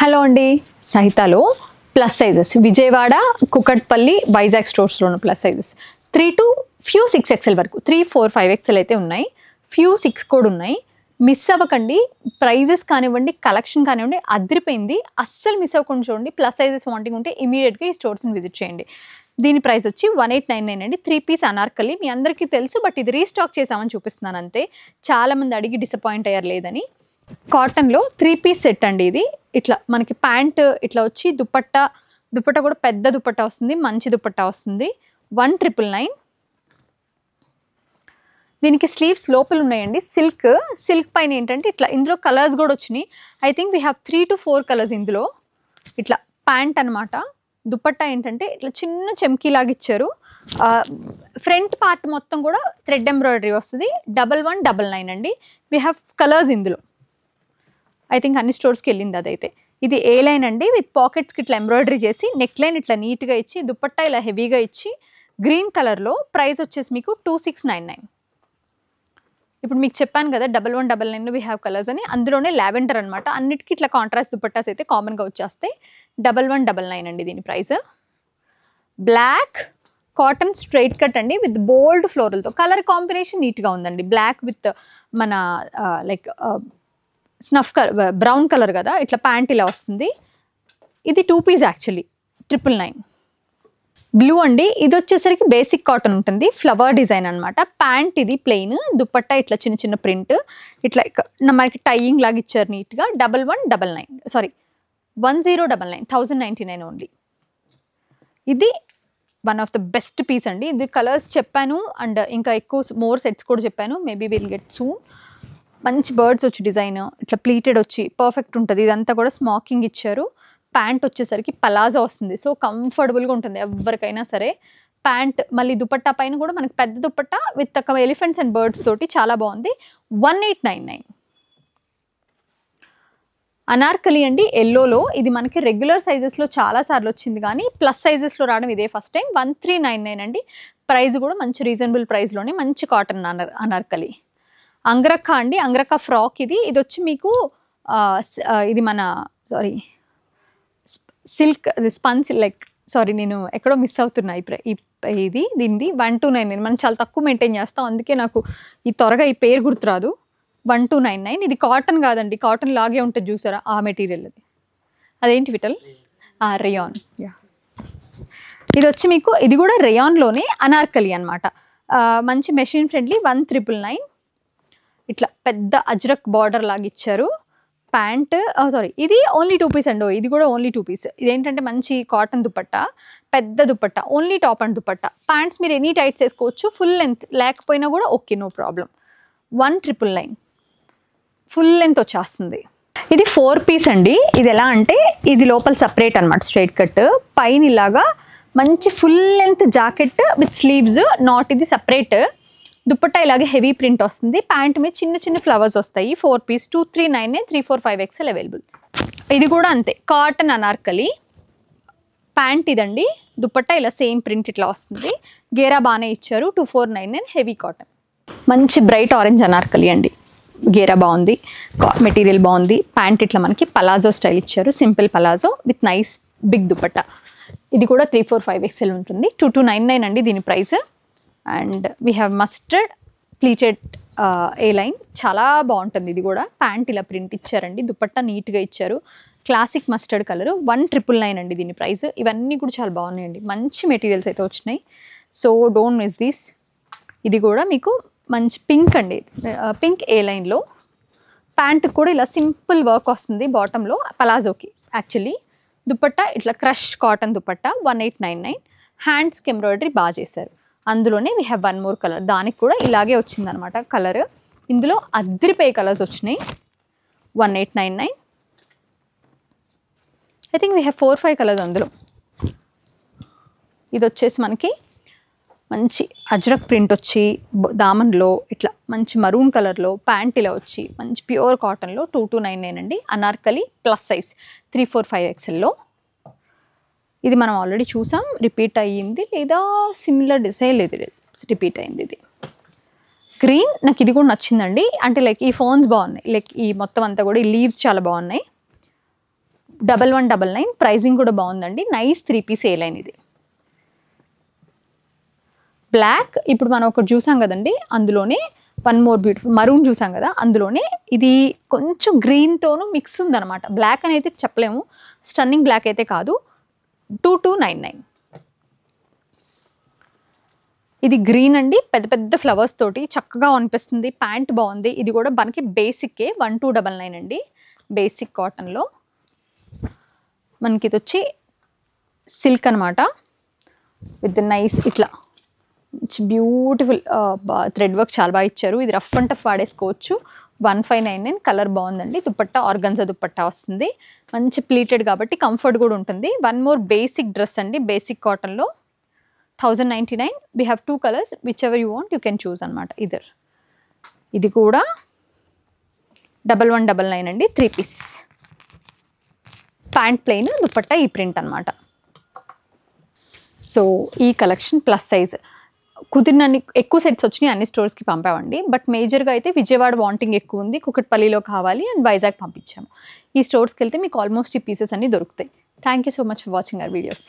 Hello అండి, సహితలో plus sizes Vijayawada Kukatpally Vizag స్టోర్స్లో ఉన్న plus sizes 3 to few 6XL వరకు 3, 4, 5XL అయితే ఉన్నాయి. ఫ్యూ 6 కూడా ఉన్నాయి. మిస్ అవ్వకండి. ప్రైజెస్ కానివ్వండి, కలెక్షన్ కానివ్వండి అదిరిపోయింది. అస్సలు మిస్ అవ్వకుండా చూడండి. ప్లస్ సైజెస్ వాంటింగ్ ఉంటే ఇమీడియట్గా ఈ స్టోర్స్ని విజిట్ చేయండి. దీని ప్రైస్ వచ్చి 1899 అండి. 3 పీస్ అనార్కలి. మీ అందరికీ తెలుసు, బట్ ఇది రీస్టాక్ చేసామని చూపిస్తున్నాను అంతే. చాలామంది అడిగి డిసప్పాయింట్ అయ్యారు లేదని. కాటన్లో 3 పీస్ సెట్ అండి ఇది. ఇట్లా మనకి ప్యాంట్ ఇట్లా వచ్చి దుపట్టా కూడా పెద్ద దుపట్టా వస్తుంది, మంచి దుపట్టా వస్తుంది. 1999. దీనికి స్లీవ్స్ లోపల ఉన్నాయండి. సిల్క్ పైన ఏంటంటే ఇట్లా ఇందులో కలర్స్ కూడా వచ్చినాయి. I think we have 3 to 4 colours ఇందులో. ఇట్లా ప్యాంట్ అనమాట. దుపట్టా ఏంటంటే ఇట్లా చిన్న చెమ్కీలాగా ఇచ్చారు. ఫ్రంట్ పార్ట్ మొత్తం కూడా థ్రెడ్ ఎంబ్రాయిడరీ వస్తుంది. 1199 అండి. వీ హ్యావ్ కలర్స్ ఇందులో. ఐ థింక్ అన్ని స్టోర్స్కి వెళ్ళింది అదైతే. ఇది ఏ లైన్ అండి, విత్ పాకెట్స్కి ఇట్లా ఎంబ్రాయిడరీ చేసి నెక్ లైన్ ఇట్లా నీట్గా ఇచ్చి దుపట్టా ఇలా హెవీగా ఇచ్చి గ్రీన్ కలర్లో. ప్రైస్ వచ్చేసి మీకు 2699. ఇప్పుడు మీకు చెప్పాను కదా 1199 వీ హ్యావ్ కలర్స్ అని. అందులోనే లావెండర్ అనమాట. అన్నిటికీ ఇట్లా కాంట్రాస్ట్ దుపట్టాస్ అయితే కామన్గా వచ్చేస్తాయి. 1199 అండి దీని price. Black cotton straight cut అండి విత్ బోల్డ్ ఫ్లోరల్తో. కలర్ కాంబినేషన్ నీట్గా ఉందండి. బ్లాక్ విత్ మన like snuff colour, brown colour కదా. ఇట్లా ప్యాంట్ ఇలా వస్తుంది. ఇది 2 పీస్ యాక్చువల్లీ. 999. బ్లూ అండి. ఇది వచ్చేసరికి బేసిక్ కాటన్ ఉంటుంది, ఫ్లవర్ డిజైన్ అనమాట. ప్యాంట్ ఇది ప్లెయిన్, దుపట్టా ఇట్లా చిన్న చిన్న ప్రింట్ ఇట్లా మనకి టైయింగ్ లాగా ఇచ్చారు నీట్గా. 1199, సారీ 1099, 1099 ఓన్లీ. ఇది one of the best piece అండి. ఇది కలర్స్ చెప్పాను అండ్ ఇంకా ఎక్కువ మోర్ సెట్స్ కూడా చెప్పాను. Maybe will get soon. మంచి బర్డ్స్ వచ్చి డిజైన్ ఇట్లా ప్లీటెడ్ వచ్చి పర్ఫెక్ట్ ఉంటుంది. ఇదంతా కూడా స్మాకింగ్ ఇచ్చారు. ప్యాంట్ వచ్చేసరికి పలాజో వస్తుంది. సో కంఫర్టబుల్గా ఉంటుంది ఎవరికైనా సరే. ప్యాంట్ మళ్ళీ దుపట్టా పైన కూడా మనకి పెద్ద dupatta with elephants and birds తోటి చాలా బాగుంది. 1899. అనార్కలి అండి ఎల్లోలో. ఇది మనకి రెగ్యులర్ సైజెస్లో చాలా సార్లు వచ్చింది కానీ ప్లస్ సైజెస్లో రావడం ఇదే ఫస్ట్ టైం. 1399 అండి. ప్రైస్ కూడా మంచి రీజనబుల్ ప్రైస్లోనే మంచి కాటన్ అనార్కలి. అంగరక్క అండి. అంగరక్క ఫ్రాక్ ఇది. ఇది వచ్చి మీకు ఇది మన సిల్క్ స్పన్ లైక్ నేను ఎక్కడో మిస్ అవుతున్నా ఇది. దీనిది 1299. మనం చాలా తక్కువ మెయింటైన్ చేస్తాం, అందుకే నాకు త్వరగా ఈ పేరు గుర్తురాదు. 1299. ఇది కాటన్ కాదండి, కాటన్ లాగే ఉంటుంది చూసారా ఆ మెటీరియల్. అదేంటి విటల్? రేయాన్. ఇది వచ్చి మీకు ఇది కూడా రేయాన్లోనే అనార్కలి అనమాట. మంచి మెషిన్ ఫ్రెండ్లీ. 1999. ఇట్లా పెద్ద అజ్రక్ బార్డర్ లాగా ఇచ్చారు. ప్యాంట్ ఇది ఓన్లీ 2 పీస్ అండి. ఇది కూడా ఓన్లీ 2 పీస్. ఇదేంటంటే మంచి కాటన్ దుపట్టా, పెద్ద dupatta, only top and dupatta. Pants మీరు ఎనీ టైట్స్ వేసుకోవచ్చు, ఫుల్ లెంత్ లేకపోయినా కూడా okay, no problem. 1999 full length వచ్చేస్తుంది. ఇది 4 పీస్ అండి. ఇది ఎలా అంటే ఇది లోపల సపరేట్ అనమాట, స్ట్రైట్ కట్. పైన ఇలాగా మంచి full length jacket with sleeves, not ఇది సపరేట్. దుపట్టా ఇలాగే హెవీ ప్రింట్ వస్తుంది. ప్యాంట్ మీద చిన్న చిన్న ఫ్లవర్స్ వస్తాయి. 4 పీస్ 2399, 3, 4, 5XL అవైలబుల్. ఇది కూడా అంతే, కాటన్ అనార్కలి. ప్యాంట్ ఇదండి. దుపట్టా ఇలా సేమ్ ప్రింట్ ఇట్లా వస్తుంది. గేరా బాగానే ఇచ్చారు. 2499 హెవీ కాటన్. మంచి బ్రైట్ ఆరెంజ్ అనార్కలి అండి. గేరా బాగుంది, మెటీరియల్ బాగుంది. ప్యాంట్ ఇట్లా మనకి పలాజో స్టైల్ ఇచ్చారు, simple palazzo with nice big dupatta. ఇది కూడా 3, 4, 5XL ఉంటుంది. 2299 అండి దీని ప్రైస్. And we have mustard pleated A line, చాలా బాగుంటుంది ఇది కూడా. ప్యాంట్ ఇలా ప్రింట్ ఇచ్చారండి, దుపట్టా నీట్గా ఇచ్చారు. Classic mustard colour. 1999 అండి దీని ప్రైస్. ఇవన్నీ కూడా చాలా బాగున్నాయండి, మంచి మెటీరియల్స్ అయితే వచ్చినాయి. So don't miss this. ఇది కూడా మీకు మంచి పింక్ అండి, పింక్ ఏ లైన్లో. ప్యాంట్ కూడా ఇలా సింపుల్ వర్క్ వస్తుంది బాటంలో, పలాజోకి యాక్చువల్లీ. దుపట్టా ఇట్లా క్రష్ కాటన్ దుపట్టా. 1899. హ్యాండ్స్కి ఎంబ్రాయిడరీ బాగా చేశారు. అందులోనే వీ హ్యావ్ 1 మోర్ కలర్. దానికి కూడా ఇలాగే వచ్చిందనమాట కలర్. ఇందులో అద్దరిపోయే కలర్స్ వచ్చినాయి. 1899. I think we have 4, 5 colours అందులో. ఇది వచ్చేసి మనకి మంచి అజ్రక్ ప్రింట్ వచ్చి దామన్లో ఇట్లా మంచి మరూన్ కలర్లో, ప్యాంట్ ఇలా వచ్చి మంచి ప్యూర్ కాటన్లో. 2299 అండి. Anarkali plus size 3, 4, 5XLలో. ఇది మనం ఆల్రెడీ చూసాం, రిపీట్ అయ్యింది లేదా సిమిలర్ డిజైన్ లేదు, రిపీట్ అయింది. ఇది గ్రీన్. నాకు ఇది కూడా నచ్చిందండి. అంటే లైక్ ఈ ఫోన్స్ బాగున్నాయి, లైక్ ఈ మొత్తం అంతా కూడా ఈ లీవ్స్ చాలా బాగున్నాయి. 1199 ప్రైజింగ్ కూడా బాగుందండి. నైస్ 3 పీస్ ఏ లైన్ ఇది. బ్లాక్ ఇప్పుడు మనం ఒకటి చూసాం కదండి, అందులోనే వన్ మోర్ బ్యూటిఫుల్ మరూన్ చూసాం కదా, అందులోనే ఇది కొంచెం గ్రీన్ టోను మిక్స్ ఉందన్నమాట. బ్లాక్ అని అయితే చెప్పలేము, స్టన్నింగ్ బ్లాక్ అయితే కాదు. 2299. ఇది గ్రీన్ అండి, పెద్ద పెద్ద ఫ్లవర్స్ తోటి చక్కగా అనిపిస్తుంది. ప్యాంట్ బాగుంది. ఇది కూడా మనకి బేసిక్కే 1299 అండి. బేసిక్ కాటన్లో మనకి ఇది వచ్చి సిల్క్ అనమాట, విత్ నైస్ ఇట్లా బ్యూటిఫుల్ థ్రెడ్ వర్క్ చాలా బాగా ఇచ్చారు. ఇది రఫ్ అండ్ టఫ్ వాడేసుకోవచ్చు. 1599. కలర్ బాగుందండి. దుపట్టా ఆర్గన్జా దుపట్టా వస్తుంది, మంచి ప్లీటెడ్ కాబట్టి కంఫర్ట్ కూడా ఉంటుంది. వన్ మోర్ బేసిక్ డ్రెస్ అండి, బేసిక్ కాటన్లో 1099. We have 2 colours, which ever you want you can choose అనమాట. ఇది కూడా 1199 అండి. 3 పీస్, ప్యాంట్ ప్లెయిన్, దుపట్టా ఈ ప్రింట్ అనమాట. సో ఈ కలెక్షన్ ప్లస్ సైజ్ కుదిరినన్ని ఎక్కువ సెట్స్ వచ్చినాయి, అన్ని స్టోర్స్కి పంపామండి. బట్ మేజర్గా అయితే విజయవాడ వాంటింగ్ ఎక్కువ ఉంది, కుకట్పల్లిలో కావాలి అండ్ వైజాగ్ పంపించాము. ఈ స్టోర్స్కి వెళ్తే మీకు ఆల్మోస్ట్ ఈ పీసెస్ అన్నీ దొరుకుతాయి. Thank you so much for watching our videos.